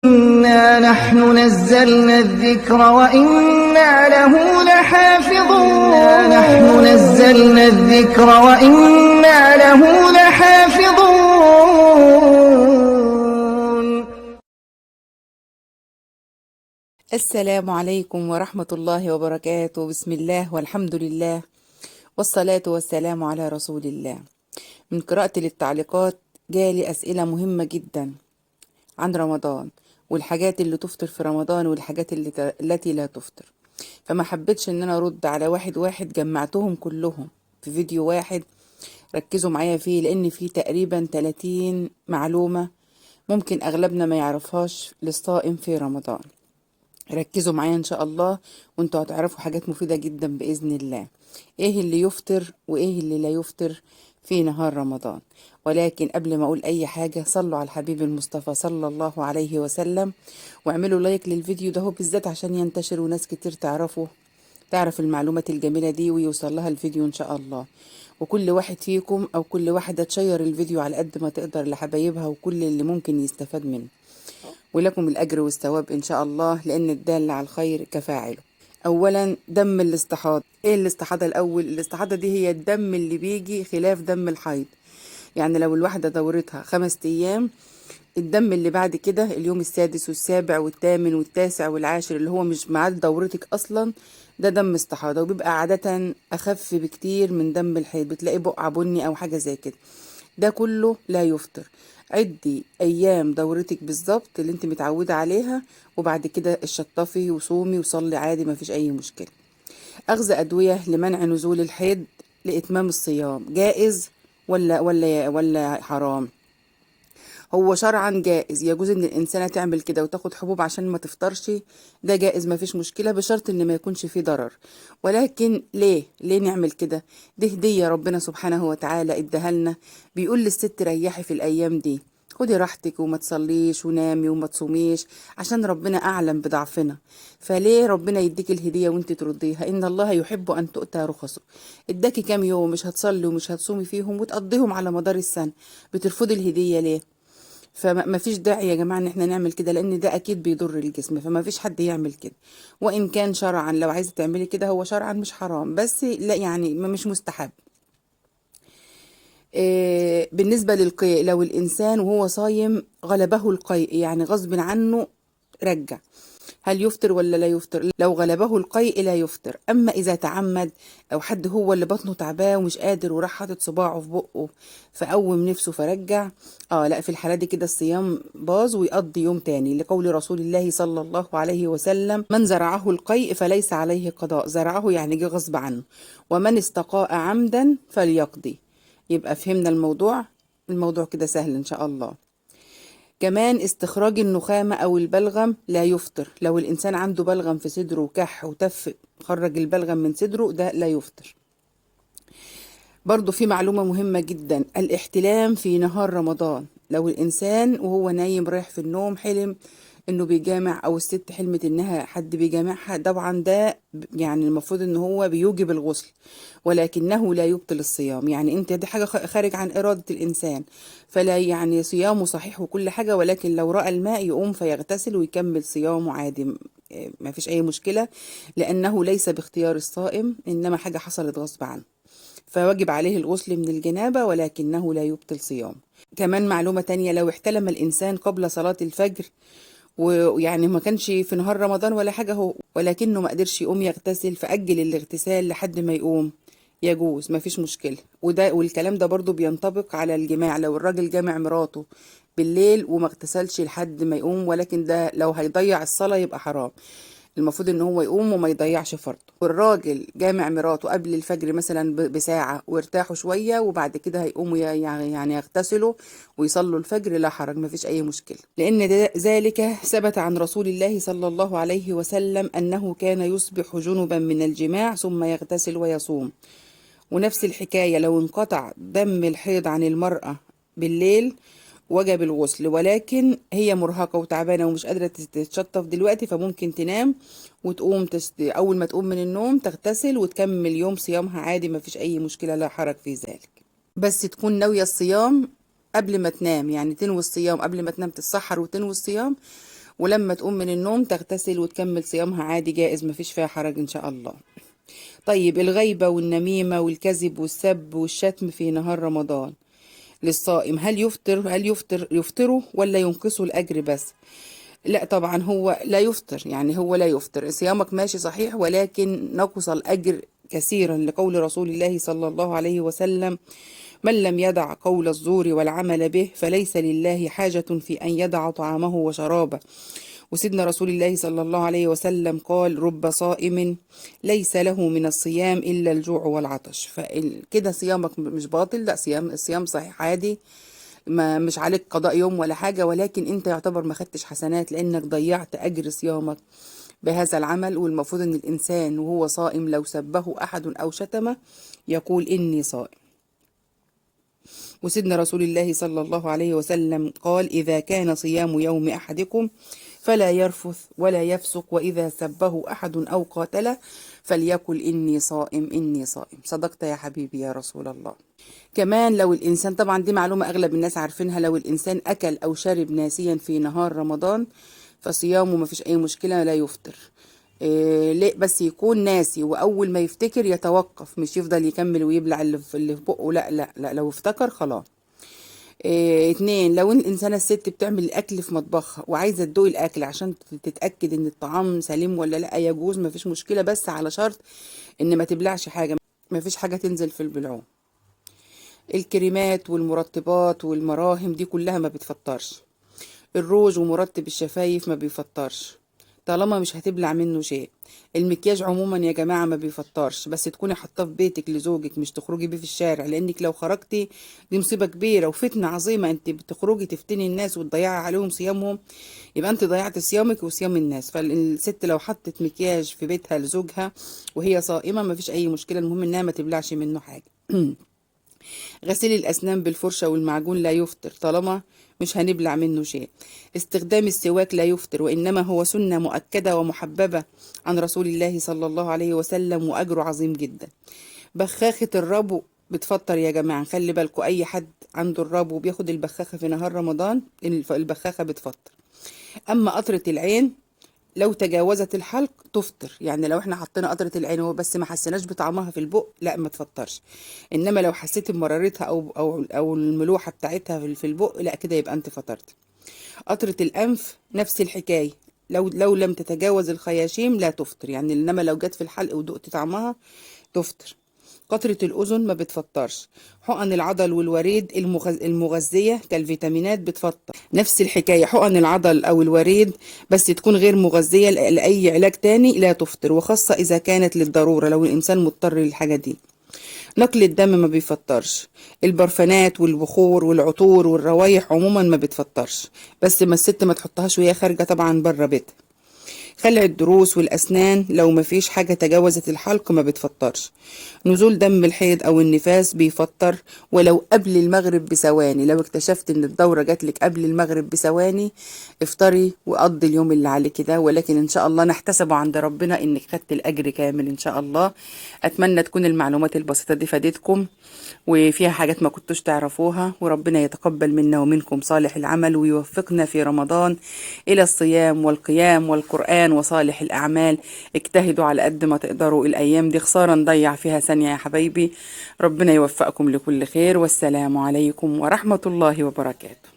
إنا نحن نزلنا الذكر وإنا له لحافظون السلام عليكم ورحمة الله وبركاته. بسم الله والحمد لله والصلاة والسلام على رسول الله. من قراءتي للتعليقات جالي أسئلة مهمة جدا عن رمضان والحاجات اللي تفطر في رمضان والحاجات التي لا تفطر، فما حبيتش ان انا ارد على واحد واحد، جمعتهم كلهم في فيديو واحد. ركزوا معايا فيه لان فيه تقريبا 30 معلومة ممكن اغلبنا ما يعرفهاش للصائم في رمضان. ركزوا معايا ان شاء الله وانتوا هتعرفوا حاجات مفيدة جدا بإذن الله، ايه اللي يفطر وايه اللي لا يفطر في نهار رمضان. ولكن قبل ما اقول اي حاجة صلوا على الحبيب المصطفى صلى الله عليه وسلم، واعملوا لايك للفيديو ده بالذات عشان ينتشر وناس كتير تعرف المعلومات الجميلة دي ويوصل لها الفيديو ان شاء الله. وكل واحد فيكم او كل واحدة تشير الفيديو على قد ما تقدر لحبايبها وكل اللي ممكن يستفاد منه، ولكم الأجر والثواب إن شاء الله، لأن الدال على الخير كفاعله. أولا دم الاستحاضة. إيه الاستحاضة الأول؟ الاستحاضة دي هي الدم اللي بيجي خلاف دم الحيض. يعني لو الواحدة دورتها 5 أيام، الدم اللي بعد كده اليوم السادس والسابع والثامن والتاسع والعاشر اللي هو مش ميعاد دورتك أصلا، ده دم استحاضة، وبيبقى عادة أخف بكتير من دم الحيض، بتلاقي بقع بني أو حاجة زي كده. ده كله لا يفطر. عدي ايام دورتك بالظبط اللي انت متعودة عليها، وبعد كده اشطفي وصومي وصلي عادي، ما فيش اي مشكلة. اخذ ادوية لمنع نزول الحيض لاتمام الصيام جائز ولا حرام؟ هو شرعا جائز، يجوز ان الانسانه تعمل كده وتاخد حبوب عشان ما تفطرش، ده جائز ما فيش مشكله بشرط ان ما يكونش فيه ضرر. ولكن ليه نعمل كده؟ دي هديه ربنا سبحانه وتعالى اداها لنا، بيقول للست ريحي في الايام دي، خدي راحتك وما تصليش ونامي وما تصوميش عشان ربنا اعلم بضعفنا. فليه ربنا يديك الهديه وانت ترديها؟ ان الله يحب ان تؤتى رخصه. اداكي كام يوم مش هتصلي ومش هتصومي فيهم وتقضيهم على مدار السنه، بترفضي الهديه ليه؟ فما فيش داعي يا جماعة ان احنا نعمل كده، لان ده اكيد بيضر الجسم، فما فيش حد يعمل كده. وان كان شرعا لو عايزة تعملي كده هو شرعا مش حرام، بس لا يعني مش مستحب. بالنسبة للقيء، لو الانسان وهو صايم غلبه القيء يعني غصب عنه رجع، هل يفطر ولا لا يفطر؟ لو غلبه القيء لا يفطر. اما اذا تعمد او حد هو اللي بطنه تعباه ومش قادر وراح حاطط صباعه في بقه فقوم نفسه فرجع، لا، في الحالة دي كده الصيام باظ ويقضي يوم تاني، لقول رسول الله صلى الله عليه وسلم: من زرعه القيء فليس عليه قضاء. زرعه يعني جه غصب عنه، ومن استقاء عمدا فليقضي. يبقى فهمنا الموضوع كده سهل ان شاء الله. كمان استخراج النخامة أو البلغم لا يفطر. لو الإنسان عنده بلغم في صدره وكح وتف خرج البلغم من صدره، ده لا يفطر. برضو في معلومة مهمة جدا: الاحتلام في نهار رمضان. لو الإنسان وهو نايم رايح في النوم حلم انه بيجامع، او الست حلمت انها حد بيجامعها، طبعا ده يعني المفروض ان هو بيوجب الغسل، ولكنه لا يبطل الصيام. يعني انت دي حاجة خارج عن ارادة الانسان، فلا يعني صيامه صحيح وكل حاجة، ولكن لو رأى الماء يقوم فيغتسل ويكمل صيامه عادي، ما فيش اي مشكلة، لانه ليس باختيار الصائم، انما حاجة حصلت غصب عنه، فواجب عليه الغسل من الجنابة ولكنه لا يبطل صيام. كمان معلومة تانية: لو احتلم الإنسان قبل صلاة الفجر ويعني ما كانش في نهار رمضان ولا حاجة هو، ولكنه ما قدرش يقوم يغتسل، فأجل الاغتسال لحد ما يقوم، يجوز ما فيش مشكلة. والكلام ده برضو بينطبق على الجماع، لو الراجل جامع مراته بالليل وما اغتسلش لحد ما يقوم، ولكن ده لو هيضيع الصلاة يبقى حرام. المفروض ان هو يقوم وما يضيعش فرضه. والراجل جامع مراته قبل الفجر مثلا بساعة وارتاحوا شوية وبعد كده هيقوموا يعني يغتسلوا ويصلوا الفجر، لا حرج، ما فيش اي مشكلة، لان ذلك ثبت عن رسول الله صلى الله عليه وسلم انه كان يصبح جنبا من الجماع ثم يغتسل ويصوم. ونفس الحكاية لو انقطع دم الحيض عن المرأة بالليل وجب الغسل، ولكن هي مرهقة وتعبانة ومش قادرة تتشطف دلوقتي، فممكن تنام وتقوم أول ما تقوم من النوم تغتسل وتكمل يوم صيامها عادي، ما فيش أي مشكلة، لا حرج في ذلك. بس تكون ناوية الصيام قبل ما تنام، يعني تنوي الصيام قبل ما تنام، تتسحر وتنوي الصيام، ولما تقوم من النوم تغتسل وتكمل صيامها عادي جائز، مفيش فيها حرج إن شاء الله. طيب الغيبة والنميمة والكذب والسب والشتم في نهار رمضان للصائم، هل يفطروا ولا ينقصوا الأجر بس؟ لا طبعا هو لا يفطر، يعني هو لا يفطر، صيامك ماشي صحيح ولكن نقص الأجر كثيرا، لقول رسول الله صلى الله عليه وسلم: من لم يدع قول الزور والعمل به فليس لله حاجة في أن يدع طعامه وشرابه. وسيدنا رسول الله صلى الله عليه وسلم قال: رب صائم ليس له من الصيام إلا الجوع والعطش. فكده صيامك مش باطل، لا الصيام صحيح عادي، ما مش عليك قضاء يوم ولا حاجة، ولكن انت يعتبر ما خدتش حسنات لانك ضيعت اجر صيامك بهذا العمل. والمفروض ان الانسان وهو صائم لو سبه احد او شتمه يقول اني صائم. وسيدنا رسول الله صلى الله عليه وسلم قال: إذا كان صيام يوم أحدكم فلا يرفث ولا يفسق، وإذا سبه أحد أو قاتله فليقل إني صائم إني صائم. صدقت يا حبيبي يا رسول الله. كمان لو الإنسان، طبعا دي معلومة أغلب الناس عارفينها، لو الإنسان أكل أو شرب ناسيا في نهار رمضان فصيامه ما فيش أي مشكلة، لا يفطر. ليه بس يكون ناسي، وأول ما يفتكر يتوقف، مش يفضل يكمل ويبلع اللي في بقه، لا لا لا، لو افتكر خلاص. اتنين، لو الإنسانة الست بتعمل الأكل في مطبخها وعايزة تدوق الأكل عشان تتأكد إن الطعام سليم ولا لا، يجوز مفيش مشكلة، بس على شرط إن ما تبلعش حاجة، مفيش حاجة تنزل في البلعوم. الكريمات والمرطبات والمراهم دي كلها ما بتفطرش. الروج ومرطب الشفايف ما بيفطرش طالما مش هتبلع منه شيء. المكياج عموما يا جماعة ما بيفطرش، بس تكوني حاطاه في بيتك لزوجك، مش تخرجي بيه في الشارع، لانك لو خرجتي دي مصيبة كبيرة وفتنة عظيمة. انت بتخرجي تفتني الناس وتضيعي عليهم صيامهم، يبقى انت ضيعت صيامك وصيام الناس. فالست لو حطت مكياج في بيتها لزوجها وهي صائمة ما فيش اي مشكلة، المهم انها ما تبلعش منه حاجة. غسيل الأسنان بالفرشة والمعجون لا يفطر طالما مش هنبلع منه شيء. استخدام السواك لا يفطر، وإنما هو سنة مؤكدة ومحببة عن رسول الله صلى الله عليه وسلم، وأجره عظيم جدا. بخاخة الربو بتفطر يا جماعة، خلي بالكوا أي حد عنده الربو وبياخد البخاخة في نهار رمضان البخاخة بتفطر. أما قطرة العين لو تجاوزت الحلق تفطر، يعني لو احنا حطينا قطرة العين هو بس ما حسيناش بطعمها في البق لا ما تفطرش، انما لو حسيت بمرارتها او الملوحة بتاعتها في البق لا كده يبقى انت فطرت. قطرة الانف نفس الحكاية، لو لم تتجاوز الخياشيم لا تفطر، يعني انما لو جت في الحلق ودقت طعمها تفطر. قطرة الأذن ما بتفطرش. حقن العضل والوريد المغذية كالفيتامينات بتفطر، نفس الحكاية حقن العضل أو الوريد بس تكون غير مغذية لأي علاج تاني لا تفطر، وخاصة إذا كانت للضرورة لو الإنسان مضطر للحاجة دي. نقل الدم ما بيفطرش. البرفانات والبخور والعطور والروايح عموما ما بتفطرش، بس ما الست ما تحطهاش وهي خارجة طبعا بره بيتها. خلع الضروس والأسنان لو مفيش حاجة تجاوزت الحلق ما بتفطرش. نزول دم الحيض أو النفاس بيفطر ولو قبل المغرب بثواني، لو اكتشفت إن الدورة جاتلك قبل المغرب بثواني افطري وقضي اليوم اللي عليك ده، ولكن إن شاء الله نحتسبه عند ربنا إنك خدت الأجر كامل إن شاء الله. أتمنى تكون المعلومات البسيطة دي فادتكم وفيها حاجات ما كنتوش تعرفوها، وربنا يتقبل منا ومنكم صالح العمل ويوفقنا في رمضان إلى الصيام والقيام والقرآن وصالح الأعمال. اجتهدوا على قد ما تقدروا، الأيام دي خسارة نضيع فيها ثانية يا حبايبي. ربنا يوفقكم لكل خير، والسلام عليكم ورحمة الله وبركاته.